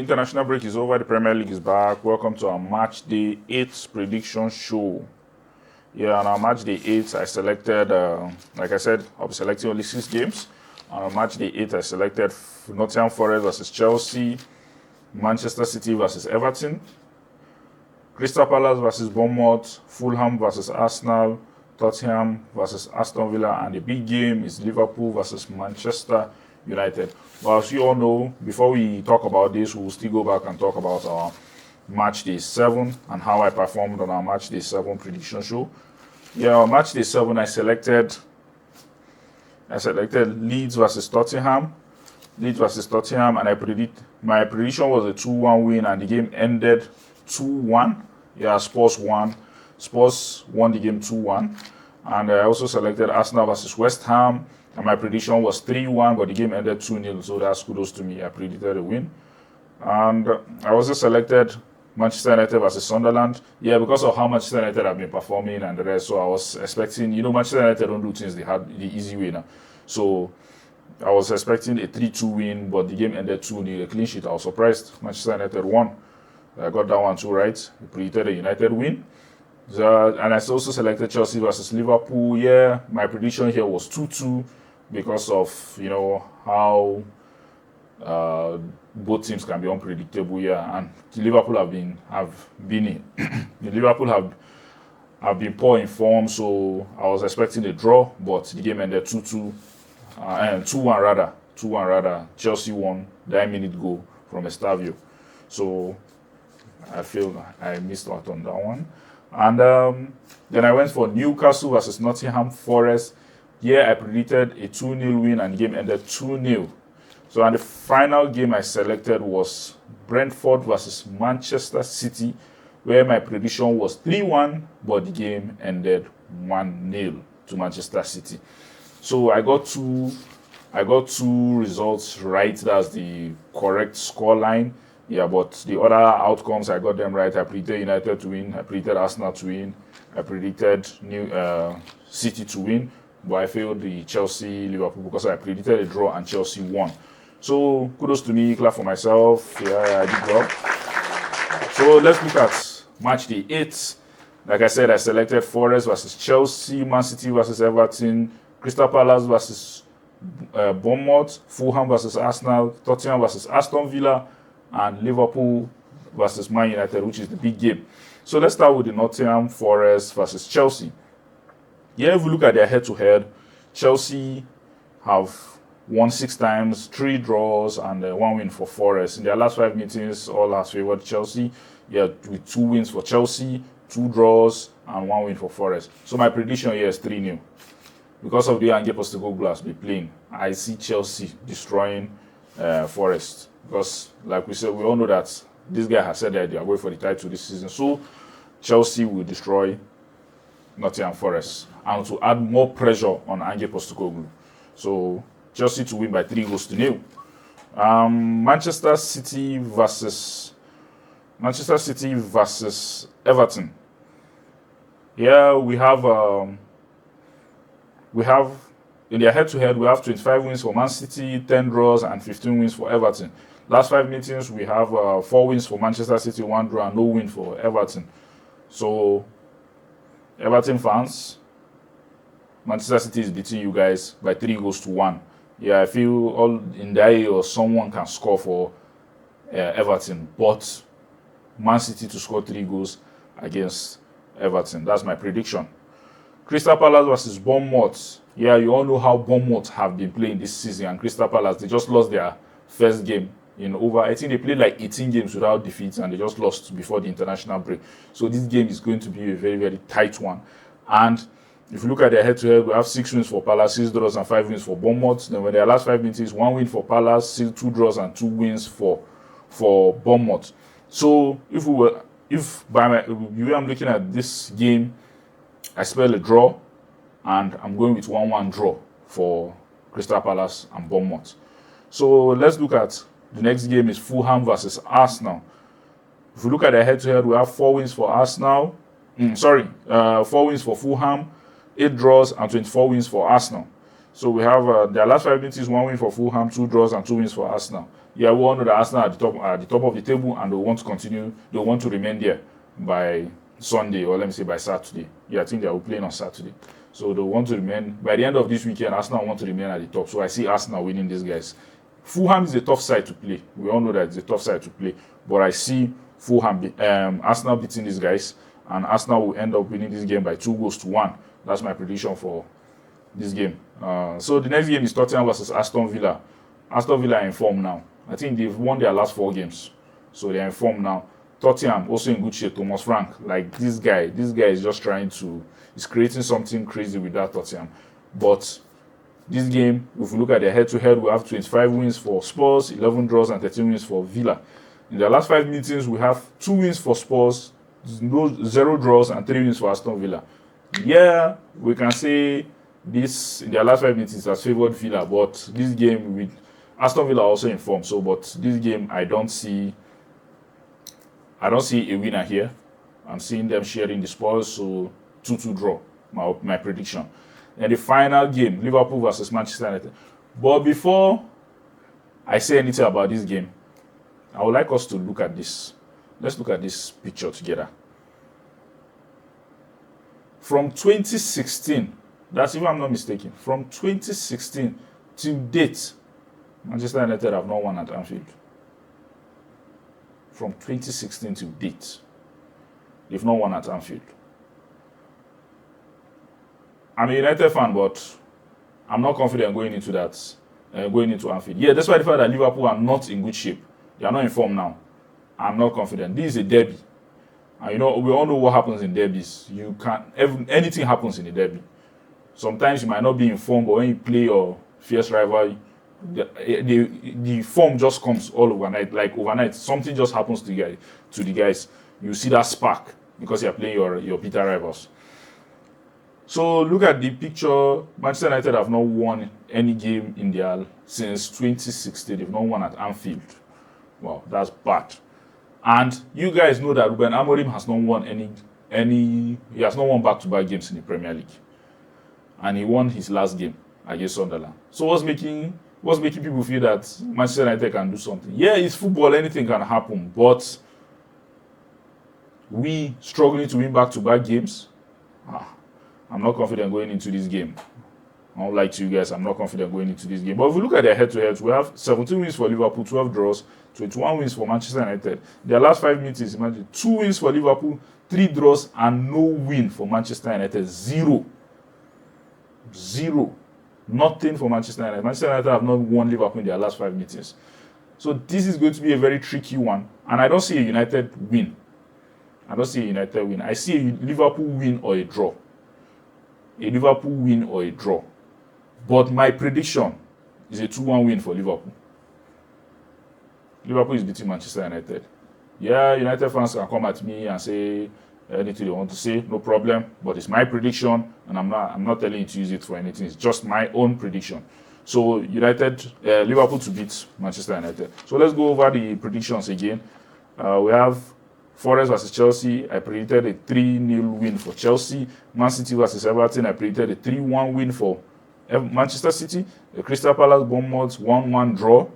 international break is over. The Premier League is back. Welcome to our Match Day 8 prediction show. Yeah, on our Match Day 8, I selected, like I said, I'll be selecting only 6 games. On our Match Day 8, I selected Nottingham Forest versus Chelsea, Manchester City versus Everton, Crystal Palace versus Bournemouth, Fulham versus Arsenal, Tottenham versus Aston Villa, and the big game is Liverpool versus Manchester United. Well, as you all know, before we talk about this, we'll still go back and talk about our Match Day 7 and how I performed on our Match Day 7 prediction show. Yeah, on Match Day 7, I selected Leeds versus Tottenham. And my prediction was a 2-1 win, and the game ended 2-1. Yeah, Spurs won. Spurs won the game 2-1. And I also selected Arsenal versus West Ham, and my prediction was 3-1, but the game ended 2-0, so that's kudos to me. I predicted a win. And I also selected Manchester United versus Sunderland. Yeah, because of how Manchester United have been performing and the rest, so I was expecting, Manchester United don't do things the easy way now. So I was expecting a 3-2 win, but the game ended 2-0, a clean sheet. I was surprised Manchester United won. I got that one too right. I predicted a United win. And I also selected Chelsea versus Liverpool. Yeah, my prediction here was 2-2 because of, how both teams can be unpredictable. Yeah, and Liverpool have been poor in form, so I was expecting a draw, but the game ended 2-2, and 2-1 rather. Chelsea won the 9-minute goal from Estavio, so I feel I missed out on that one. And then I went for Newcastle versus Nottingham Forest. Yeah, I predicted a 2-0 win, and the game ended 2-0. So, and the final game I selected was Brentford versus Manchester City, where my prediction was 3-1, but the game ended 1-0 to Manchester City. So I got two results right. That's the correct scoreline. Yeah, but the other outcomes, I got them right. I predicted United to win. I predicted Arsenal to win. I predicted City to win. But I failed the Chelsea-Liverpool because I predicted a draw and Chelsea won. So kudos to me, clap for myself. Yeah, I did well. So let's look at Match Day 8. Like I said, I selected Forest versus Chelsea, Man City versus Everton, Crystal Palace versus Bournemouth, Fulham versus Arsenal, Tottenham versus Aston Villa, and Liverpool versus Man United, which is the big game. So let's start with the Nottingham Forest versus Chelsea. Yeah, if we look at their head-to-head, Chelsea have won 6 times, 3 draws, and 1 win for Forest. In their last 5 meetings, all has favored Chelsea. Yeah, with 2 wins for Chelsea, 2 draws, and 1 win for Forest. So my prediction here is 3-0. Because of the way Postecoglou has been playing, I see Chelsea destroying Forest. Because, like we said, we all know that this guy has said that they are going for the title this season. So Chelsea will destroy Nottingham Forest, and to add more pressure on Postecoglou. So Chelsea to win by 3-0. Manchester City versus Everton. Yeah, we have in their head-to-head, we have 25 wins for Man City, 10 draws, and 15 wins for Everton. Last 5 meetings, we have 4 wins for Manchester City, 1 draw, and no win for Everton. So, Everton fans, Manchester City is beating you guys by 3-1. Yeah, I feel all in the area or someone can score for Everton, but Man City to score 3 goals against Everton. That's my prediction. Crystal Palace versus Bournemouth. Yeah, you all know how Bournemouth have been playing this season, and Crystal Palace, they just lost their first game I think they played like 18 games without defeats, and they just lost before the international break. So this game is going to be a very, very tight one. And if you look at their head-to-head, we have 6 wins for Palace, 6 draws, and 5 wins for Bournemouth. Then when their last 5 meetings, 1 win for Palace, 2 draws, and 2 wins for Bournemouth. So if by the way I'm looking at this game, I spell a draw, and I'm going with 1-1 draw for Crystal Palace and Bournemouth. So let's look at the next game is Fulham versus Arsenal. If we look at the head-to-head, we have 4 wins for Arsenal. 4 wins for Fulham, 8 draws, and 24 wins for Arsenal. So we have their last 5 meetings, 1 win for Fulham, 2 draws, and 2 wins for Arsenal. yeah, we all know that Arsenal are at the top of the table, and they want to continue. They want to remain there by Sunday, or let me say by Saturday. Yeah, I think they are playing on Saturday. So they want to remain, by the end of this weekend, Arsenal want to remain at the top. So I see Arsenal winning these guys. Fulham is a tough side to play. We all know that it's a tough side to play. But I see Arsenal beating these guys, and Arsenal will end up winning this game by 2-1. That's my prediction for this game. So the next game is Tottenham versus Aston Villa. Aston Villa are in form now. I think they've won their last 4 games. So they're in form now. Tottenham also in good shape. Thomas Frank, like this guy is just trying to, he's creating something crazy with that Tottenham. But this game, if we look at their head-to-head, we have 25 wins for Spurs, 11 draws, and 13 wins for Villa. In their last 5 meetings, we have 2 wins for Spurs, 0 draws, and 3 wins for Aston Villa. Yeah, we can say this in their last 5 meetings has favored Villa, but this game with Aston Villa also in form. So, but this game I don't see a winner here. I'm seeing them sharing the spoils, so 2-2 draw. My prediction. And the final game, Liverpool versus Manchester United. But before I say anything about this game, I would like us to look at this. Let's look at this picture together. From 2016, that's if I'm not mistaken, from 2016 to date, Manchester United have not won at Anfield. From 2016 to date, they've not won at Anfield. I'm a United fan, but I'm not confident going into that, going into Anfield. Yeah, despite the fact that Liverpool are not in good shape, they are not in form now. I'm not confident. This is a derby, and we all know what happens in derbies. Anything happens in a derby. Sometimes you might not be in form, but when you play your fierce rival, the form just comes all overnight. Like overnight, something just happens to the guys. You see that spark because you are playing your bitter rivals. So look at the picture. Manchester United have not won any game since 2016. They've not won at Anfield. Wow, that's bad. And you guys know that Ruben Amorim has not won he has not won back-to-back games in the Premier League. And he won his last game against Sunderland. So what's making people feel that Manchester United can do something? Yeah, it's football, anything can happen, but we struggling to win back-to-back games. I'm not confident going into this game. Unlike to you guys, I'm not confident going into this game. But if we look at their head-to-heads, we have 17 wins for Liverpool, 12 draws, 21 wins for Manchester United. Their last 5 meetings, imagine 2 wins for Liverpool, 3 draws, and no win for Manchester United. Zero. Nothing for Manchester United. Manchester United have not won Liverpool in their last 5 meetings. So this is going to be a very tricky one. And I don't see a United win. I see a Liverpool win or a draw. But my prediction is a 2-1 win for Liverpool. Liverpool is beating Manchester United. Yeah, United fans can come at me and say anything they want to say, no problem. But it's my prediction, and I'm not telling you to use it for anything. It's just my own prediction. So Liverpool to beat Manchester United. So let's go over the predictions again. We have Forest versus Chelsea. I predicted a 3-0 win for Chelsea. Man City versus Everton. I predicted a 3-1 win for Manchester City. The Crystal Palace Bournemouth 1-1 draw.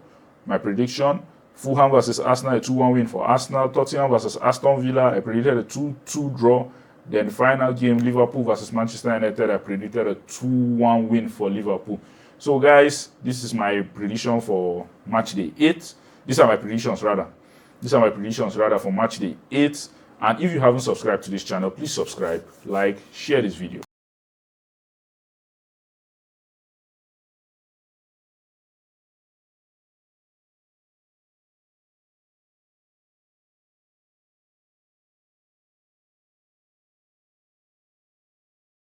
My prediction. Fulham versus Arsenal, a 2-1 win for Arsenal. Tottenham versus Aston Villa. I predicted a 2-2 draw. Then the final game, Liverpool versus Manchester United. I predicted a 2-1 win for Liverpool. So guys, this is my prediction for Matchday 8. These are my predictions rather for Matchday 8. And if you haven't subscribed to this channel, please subscribe, like, share this video.